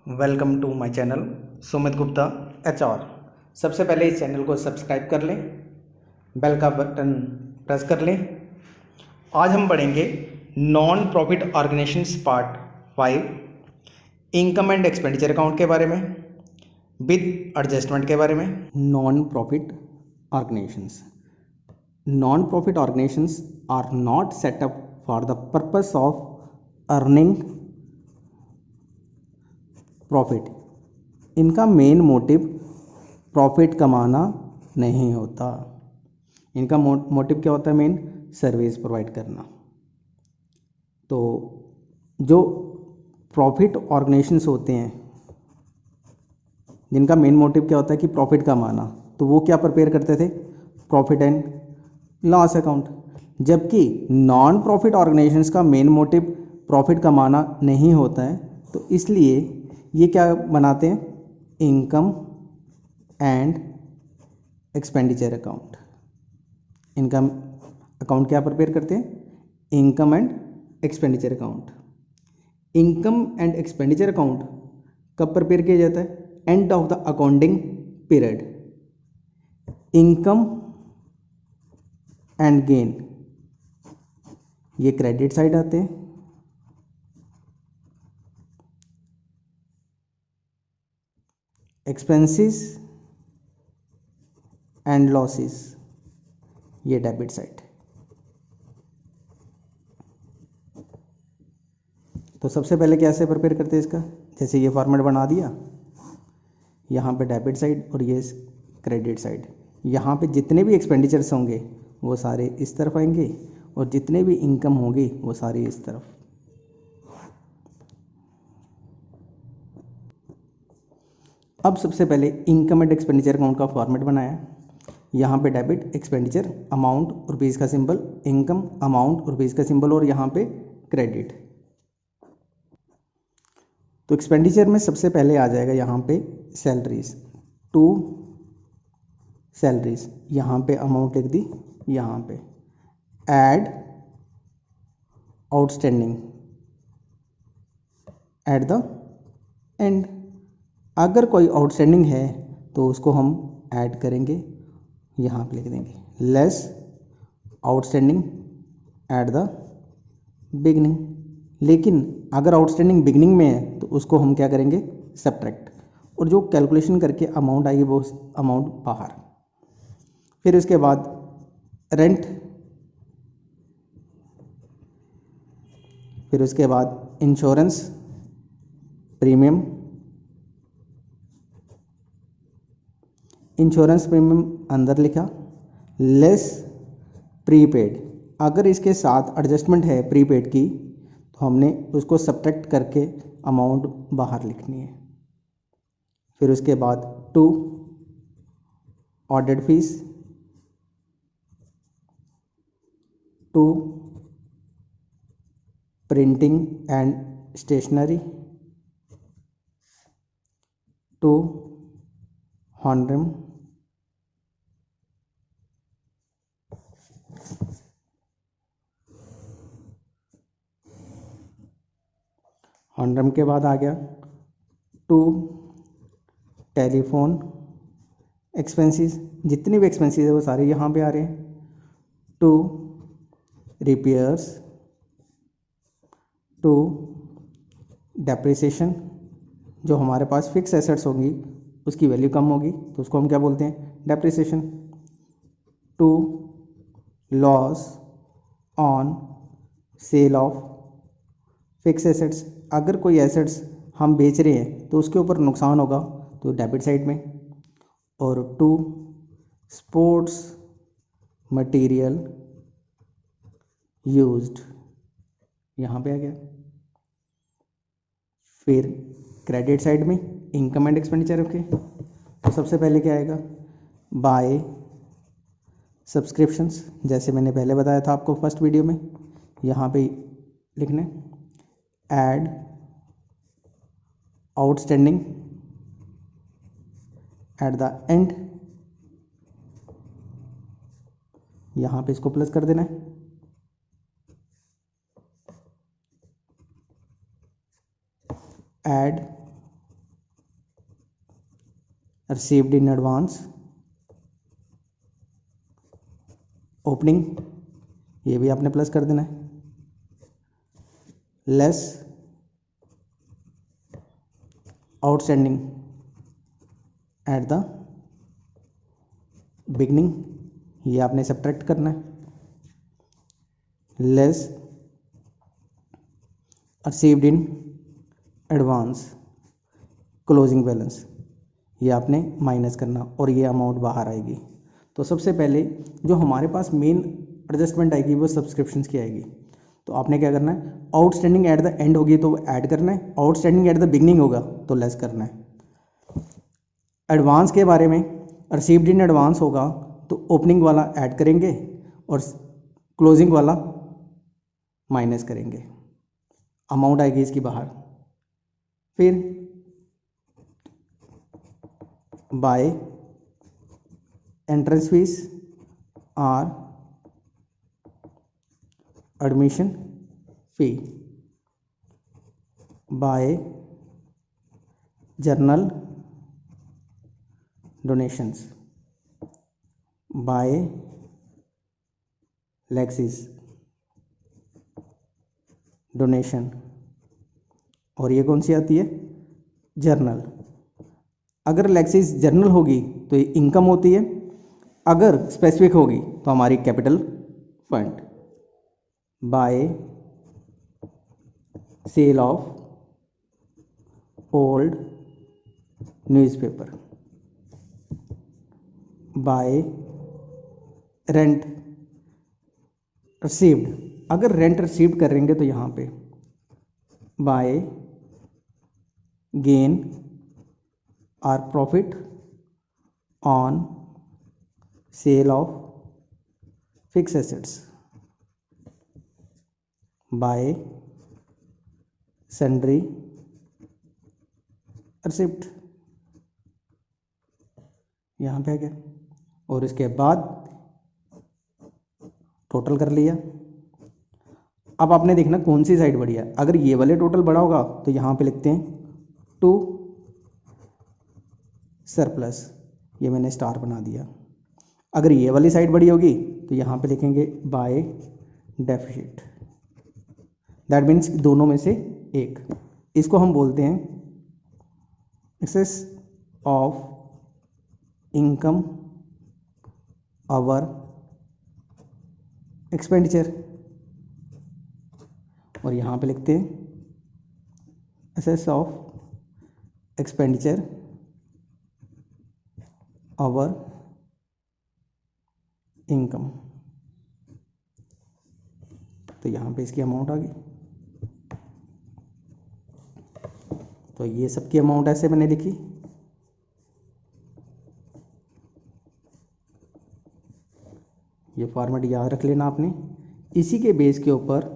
Welcome to my channel Sumit Gupta HR। सबसे पहले इस चैनल को सब्सक्राइब कर लें, बेल का बटन प्रेस कर लें। आज हम पढ़ेंगे non profit organisations part 5, income and expenditure account के बारे में विद एडजस्टमेंट के बारे में। Non profit organisations are not set up for the purpose of earning profit. इनका मेन मोटिव प्रॉफिट कमाना नहीं होता। इनका मोटिव क्या होता है? मेन सर्विस प्रोवाइड करना। तो जो प्रॉफिट ऑर्गेनाइजेशंस होते हैं जिनका मेन मोटिव क्या होता है कि प्रॉफिट कमाना, तो वो क्या प्रिपेयर करते थे? Profit and loss account. जबकि नॉन प्रॉफिट ऑर्गेनाइजेशंस का मेन मोटिव प्रॉफिट कमाना नहीं होता है, तो इसलिए ये क्या बनाते हैं? Income and expenditure account. Income account क्या प्रिपेयर करते हैं? Income and expenditure account. Income and expenditure account कब प्रिपेयर किया जाता है? End of the accounting period. Income and gain ये क्रेडिट साइड आते हैं, एक्सपेंसेस एंड लॉसेस ये डेबिट साइड। तो सबसे पहले कैसे प्रिपेयर करते हैं इसका? जैसे ये फॉर्मेट बना दिया, यहाँ पे डेबिट साइड और ये क्रेडिट साइड। यहाँ पे जितने भी एक्सपेंडिचर्स होंगे वो सारे इस तरफ आएंगे और जितने भी इनकम होंगी वो सारी इस तरफ। अब सबसे पहले इनकम एंड एक्सपेंडिचर अकाउंट का फॉर्मेट बनाया। यहाँ पे डेबिट एक्सपेंडिचर अमाउंट रुपीज़ का सिंबल, इनकम अमाउंट रुपीज़ का सिंबल और यहाँ पे क्रेडिट। तो एक्सपेंडिचर में सबसे पहले आ जाएगा यहाँ पे सैलरीज, टू सैलरीज। यहाँ पे अमाउंट लिख दी, यहाँ पे add outstanding at the end. अगर कोई आउटस्टैंडिंग है तो उसको हम ऐड करेंगे, यहाँ पे लिख देंगे less outstanding at the beginning. लेकिन अगर आउटस्टैंडिंग बिगनिंग में है तो उसको हम क्या करेंगे? सब्ट्रैक्ट। और जो कैलकुलेशन करके अमाउंट आएगी वो अमाउंट बाहर। फिर उसके बाद रेंट, फिर उसके बाद इंश्योरेंस प्रीमियम, इंश्योरेंस प्रीमियम अंदर लिखा, लेस प्रीपेड। अगर इसके साथ एडजस्टमेंट है प्रीपेड की तो हमने उसको सब्ट्रैक्ट करके अमाउंट बाहर लिखनी है। फिर उसके बाद to audit fees, to printing and stationery, to honorarium, honorarium के बाद आ गया टू टेलीफोन एक्सपेंसेस। जितनी भी एक्सपेंसेस है वो सारे यहाँ पे आ रहे हैं। To repairs, to depreciation. जो हमारे पास फिक्स एसेट्स होंगी उसकी वैल्यू कम होगी तो उसको हम क्या बोलते हैं? Depreciation. To loss on sale of fix assets. अगर कोई एसेट्स हम बेच रहे हैं तो उसके ऊपर नुकसान होगा तो डेबिट साइड में। और टू स्पोर्ट्स मटेरियल यूज्ड यहाँ पे आ गया। फिर क्रेडिट साइड में इनकम एंड एक्सपेंडिचर रखे तो सबसे पहले क्या आएगा? By subscriptions. जैसे मैंने पहले बताया था आपको फर्स्ट वीडियो में, यहाँ पे लिखने add outstanding at the end. यहाँ पे इसको प्लस कर देना है। Add received in advance, opening ये भी आपने प्लस कर देना है, less outstanding at the beginning, ये आपने सब्ट्रैक्ट करना है, less received in advance closing balance, ये आपने माइनस करना और ये अमाउंट बाहर आएगी। तो सबसे पहले जो हमारे पास मेन एडजस्टमेंट आएगी वो सब्सक्रिप्शंस की आएगी। तो आपने क्या करना है, आउटस्टैंडिंग एट द एंड होगी तो ऐड करना है, आउटस्टैंडिंग एट द बिगनिंग होगा तो लेस करना है। एडवांस के बारे में रिसीव्ड इन एडवांस होगा तो ओपनिंग वाला ऐड करेंगे और क्लोजिंग वाला माइनस करेंगे, अमाउंट आएगी इसकी बाहर। फिर बाय एंट्रेंस फीस और admission fee, by general donations, by legacies donation, और ये कौन सी आती है, जर्नल। अगर लेक्सिस जर्नल होगी तो ये इनकम होती है, अगर स्पेसिफिक होगी तो हमारी capital fund. By sale of old newspaper, by rent received, अगर रेंट रिसीव्ड करेंगे तो यहाँ पे बाय गेन और profit on sale of fix assets, by sundry receipt, यहाँ पे आ गया। और इसके बाद टोटल कर लिया। अब आपने देखना कौन सी साइड बढ़िया है। अगर ये वाले टोटल बड़ा होगा तो यहाँ पे लिखते हैं टू सरप्लस, ये मैंने स्टार बना दिया। अगर ये वाली साइड बड़ी होगी तो यहाँ पे लिखेंगे बाय डेफिसिट, दैट मीन्स दोनों में से एक। इसको हम बोलते हैं excess of income over expenditure, और यहाँ पे लिखते हैं excess of expenditure over income. तो यहाँ पे इसकी अमाउंट आ गई। तो ये सबकी अमाउंट ऐसे मैंने लिखी। ये फॉर्मेट याद रख लेना आपने, इसी के बेस के ऊपर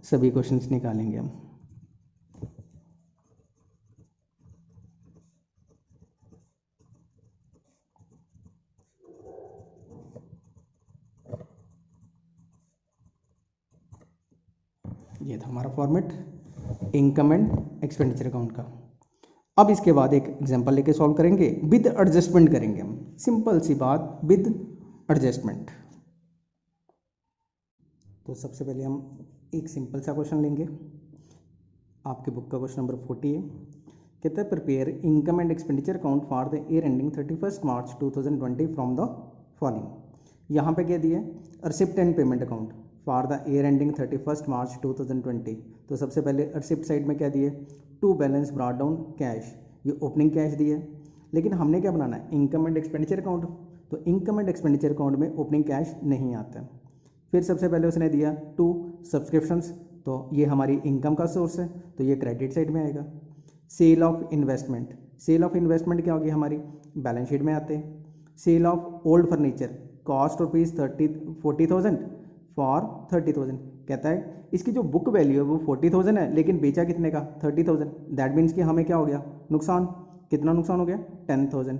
सभी क्वेश्चंस निकालेंगे हम। ये था हमारा format income and expenditure account का। अब इसके बाद एक एग्जांपल लेके सॉल्व करेंगे, विद एडजस्टमेंट करेंगे हम। सिंपल सी बात, विद एडजस्टमेंट। तो सबसे पहले हम एक सिंपल सा क्वेश्चन लेंगे। आपके बुक का क्वेश्चन नंबर 40 है। कहता है prepare income and expenditure account for the year ending 31 March 2020 from the following. यहाँ पे क्या दिया है, receipt and payment account for the year ending 31 March 2020। तो सबसे पहले रिसिप्ट साइड में क्या दिए, to balance brought down cash, ये ओपनिंग कैश दिया है। लेकिन हमने क्या बनाना है, इनकम एंड एक्सपेंडिचर अकाउंट। तो इनकम एंड एक्सपेंडिचर अकाउंट में ओपनिंग कैश नहीं आता है। फिर सबसे पहले उसने दिया टू सब्सक्रिप्शंस, तो ये हमारी इनकम का सोर्स है तो ये क्रेडिट साइड में आएगा। Sale of investment, sale of investment क्या होगी हमारी, बैलेंस शीट में आते हैं। Sale of old furniture, cost rupees 40,000 for 30,000। कहता है इसकी जो बुक वैल्यू है वो 40,000 है लेकिन बेचा कितने का, 30,000। दैट मीन्स कि हमें क्या हो गया, नुकसान। कितना नुकसान हो गया, 10,000।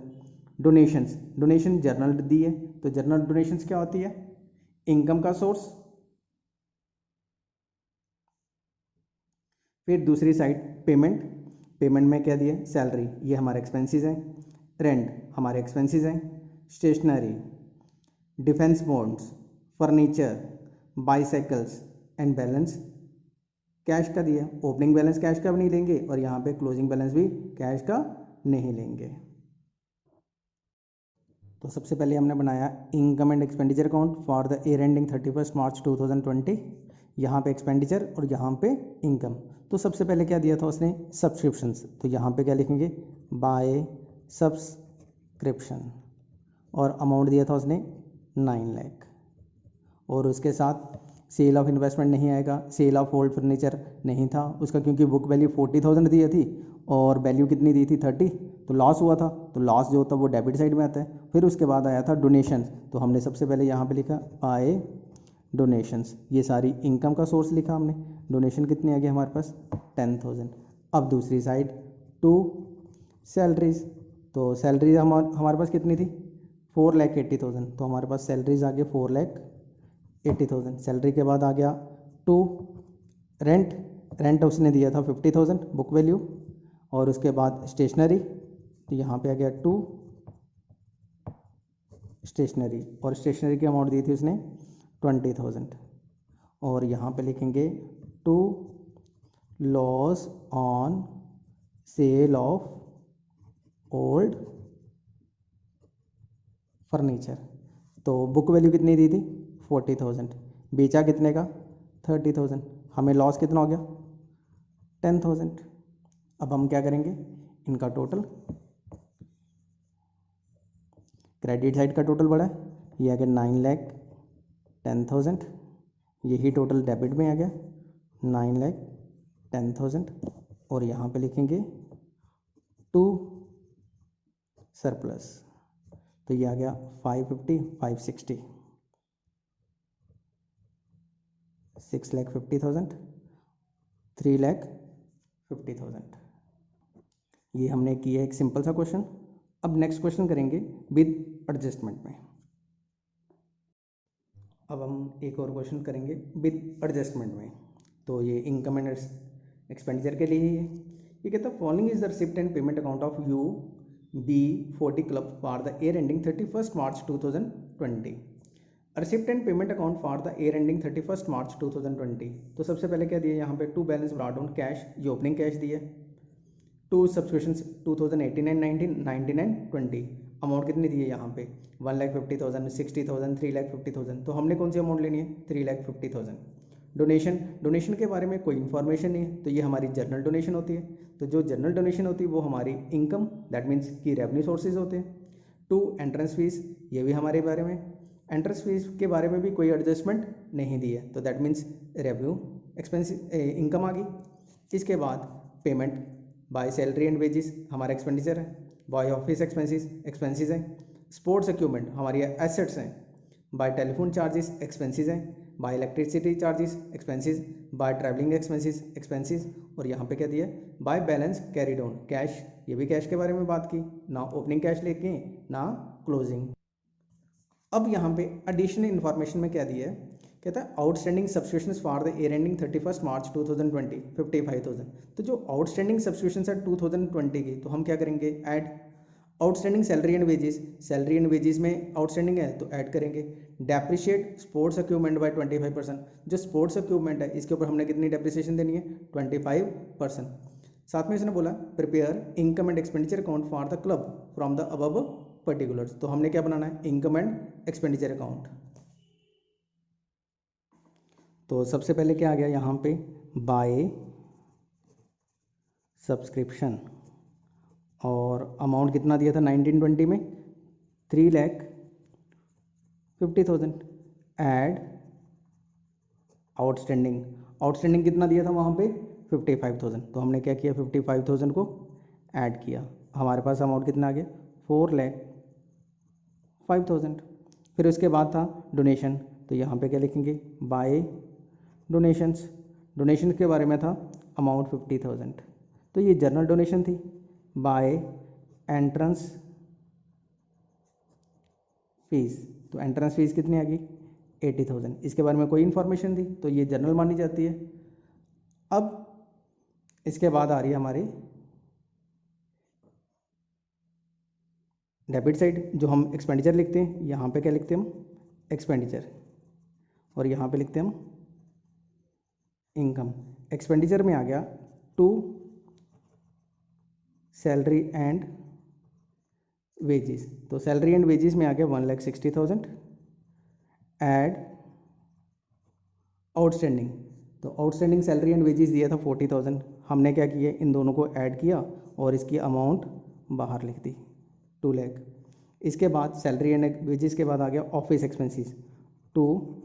डोनेशंस, डोनेशन जर्नल दी है तो जर्नल डोनेशंस क्या होती है, इनकम का सोर्स। फिर दूसरी साइड पेमेंट, पेमेंट में क्या दिया, सैलरी, ये हमारे एक्सपेंसेस हैं। रेंट हमारे एक्सपेंसेस हैं, stationery, defence bonds, furniture, bicycles and balance cash का दिया। ओपनिंग बैलेंस कैश का भी नहीं लेंगे और यहाँ पे क्लोजिंग बैलेंस भी कैश का नहीं लेंगे। तो सबसे पहले हमने बनाया income and expenditure account for the year ending 31 March 2020। यहाँ पे एक्सपेंडिचर और यहाँ पे इनकम। तो सबसे पहले क्या दिया था उसने, सब्सक्रिप्शंस। तो यहाँ पे क्या लिखेंगे, बाय सब्सक्रिप्शन, और अमाउंट दिया था उसने 9 लाख। और उसके साथ सेल ऑफ इन्वेस्टमेंट नहीं आएगा, सेल ऑफ ओल्ड फर्नीचर नहीं था उसका, क्योंकि बुक वैल्यू 40,000 दी थी और वैल्यू कितनी दी थी 30, तो लॉस हुआ था। तो लॉस जो होता है वो डेबिट साइड में आता है। फिर उसके बाद आया था डोनेशंस। तो हमने सबसे पहले यहाँ पे लिखा आए डोनेशंस, ये सारी इनकम का सोर्स लिखा हमने। डोनेशन कितनी आ गई हमारे पास 10,000। अब दूसरी साइड टू सैलरीज। तो सैलरीज हमारे पास कितनी थी 4,80,000। तो हमारे पास सैलरीज आ गई 4,80,000। सैलरी के बाद आ गया टू रेंट। रेंट उसने दिया था 50,000 बुक वैल्यू। और उसके बाद स्टेशनरी, तो यहाँ पे आ गया टू स्टेशनरी, और स्टेशनरी की अमाउंट दी थी उसने 20,000। और यहाँ पे लिखेंगे to loss on sale of old furniture. तो बुक वैल्यू कितनी दी थी 40,000, बेचा कितने का 30,000, हमें लॉस कितना हो गया 10,000। अब हम क्या करेंगे, इनका टोटल, क्रेडिट साइड का टोटल बढ़ा है, ये आ गया 9,10,000। यही टोटल डेबिट में आ गया 9,10,000। और यहाँ पे लिखेंगे टू सरप्लस, तो ये आ गया 550, 560, 6,50,000, 3,50,000। ये हमने किया एक सिंपल सा क्वेश्चन। अब नेक्स्ट क्वेश्चन करेंगे विद एडजस्टमेंट में। अब हम एक और क्वेश्चन करेंगे विद एडजस्टमेंट में। तो ये इनकम एंड एक्सपेंडिचर के लिए ही है। ये कहता है following is the receipt and payment account of UB40 club for the year ending 31 March 2020। Receipt and payment account for the year ending 31 March 2020। तो सबसे पहले क्या दिया यहाँ पे, to balance brought on cash, ये ओपनिंग कैश दिया। To subscriptions 2018 and 19, 19 and 20। Amount कितनी दी है यहाँ पे 1,50,000, 60,000, 3,50,000। तो हमने कौन सी अमाउंट लेनी है 3,50,000। डोनेशन, डोनेशन के बारे में कोई इन्फॉर्मेशन नहीं है, तो ये हमारी जनरल डोनेशन होती है। तो जो जनरल डोनेशन होती है वो हमारी इनकम, दैट मीन्स की रेवेन्यू सोर्सेज होते हैं। टू एंट्रेंस फीस, ये भी हमारे बारे में, एंट्रेंस फीस के बारे में भी कोई एडजस्टमेंट नहीं दी है, तो that means revenue expense income आ गई। इसके बाद payment by salary and wages हमारा एक्सपेंडिचर है, बाय ऑफिस एक्सपेंसेस हैं, स्पोर्ट्स इक्विपमेंट हमारी एसेट्स हैं, बाय टेलीफोन चार्जेस एक्सपेंसेस हैं, by electricity charges expenses, by travelling expenses. और यहाँ पे क्या दिया, by balance carried on cash, ये भी कैश के बारे में बात की, ना ओपनिंग कैश लेके ना क्लोजिंग। अब यहाँ पे एडिशनल इन्फॉर्मेशन में क्या दिया है, कहता है outstanding subscriptions for the year ending 31 March 2020 55,000। तो जो आउटस्टैंडिंग सब्सक्रिप्शंस है 2020 की, तो हम क्या करेंगे add. Outstanding salary and wages में आउटस्टैंडिंग है तो ऐड करेंगे। डेप्रिशिएट स्पोर्ट्स इक्विपमेंट बाय 25%, जो स्पोर्ट्स इक्विपमेंट है इसके ऊपर हमने कितनी डेप्रिसिएशन देनी है 25%। साथ में इसने बोला prepare income and expenditure account for the club from the above particulars. तो हमने क्या बनाना है इनकम एंड एक्सपेंडिचर अकाउंट। तो सबसे पहले क्या आ गया यहाँ पे, बाय सब्सक्रिप्शन, और अमाउंट कितना दिया था 1920 में 3,50,000। ऐड आउटस्टैंडिंग, आउटस्टैंडिंग कितना दिया था वहाँ पे 55,000। तो हमने क्या किया 55,000 को ऐड किया, हमारे पास अमाउंट कितना आ गया 4,05,000। फिर उसके बाद था डोनेशन, तो यहाँ पे क्या लिखेंगे बाय डोनेशंस। डोनेशन के बारे में था अमाउंट 50,000, तो ये जनरल डोनेशन थी। बाय एंट्रेंस फीस, तो एंट्रेंस फीस कितनी आ गई 80,000, इसके बारे में कोई इन्फॉर्मेशन थी तो ये जनरल मानी जाती है। अब इसके बाद आ रही है हमारी डेबिट साइड जो हम एक्सपेंडिचर लिखते हैं, यहाँ पे क्या लिखते हैं हम, एक्सपेंडिचर, और यहाँ पे लिखते हैं हम इनकम। एक्सपेंडिचर में आ गया टू सैलरी एंड वेजेस, तो सैलरी एंड वेजेस में आ गया 1,60,000। ऐड आउटस्टैंडिंग, तो आउटस्टैंडिंग सैलरी एंड वेजेस दिया था 40,000, हमने क्या किया, इन दोनों को ऐड किया और इसकी अमाउंट बाहर लिख दी 2 लाख। इसके बाद सैलरी एंड वेजेस के बाद आ गया office expenses, to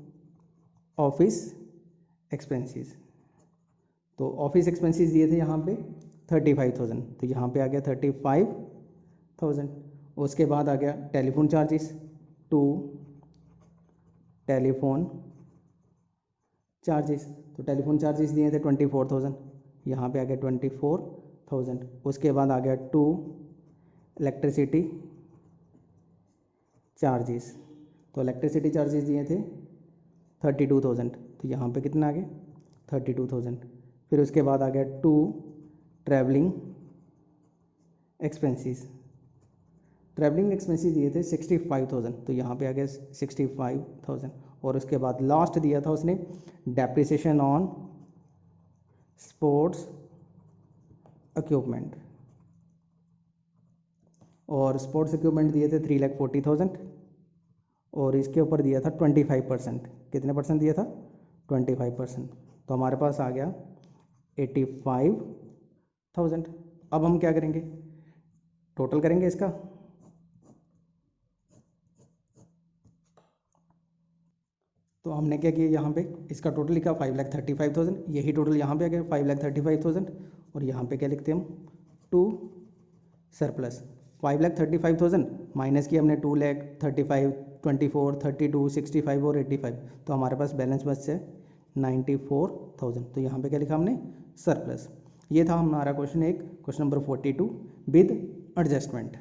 office expenses, तो ऑफिस एक्सपेंसेस दिए थे यहाँ पे 35,000, तो यहाँ पे आ गया 35,000। उसके बाद आ गया telephone charges, to telephone charges, तो टेलीफोन चार्जेस दिए थे 24,000, यहाँ पे आ गया 24,000। उसके बाद आ गया टू इलेक्ट्रिसिटी चार्जेस, तो इलेक्ट्रिसिटी चार्जेस दिए थे 32,000, तो यहाँ पे कितना आ गया 32,000। फिर उसके बाद आ गया to travelling expenses, travelling expenses दिए थे 65,000, तो यहाँ पे आ गया 65,000। और उसके बाद लास्ट दिया था उसने डेप्रिसिएशन ऑन स्पोर्ट्स इक्विपमेंट, और स्पोर्ट्स इक्विपमेंट दिए थे 3,40,000, और इसके ऊपर दिया था 25%, कितने परसेंट दिया था 25%, तो हमारे पास आ गया 85,000। अब हम क्या करेंगे, टोटल करेंगे इसका, तो हमने क्या किया, यहाँ पे इसका टोटल लिखा 5,35,000, यही टोटल यहाँ पे आ गया 5,35,000, और यहाँ पे क्या लिखते हैं हम, टू सरप्लस 5,35,000 माइनस किया हमने 2,35,000, 24, 32, 65 और 85, तो हमारे पास बैलेंस बचा है 94,000, तो यहाँ पे क्या लिखा हमने, सरप्लस। ये था हमारा question 1, question number 42 with adjustment.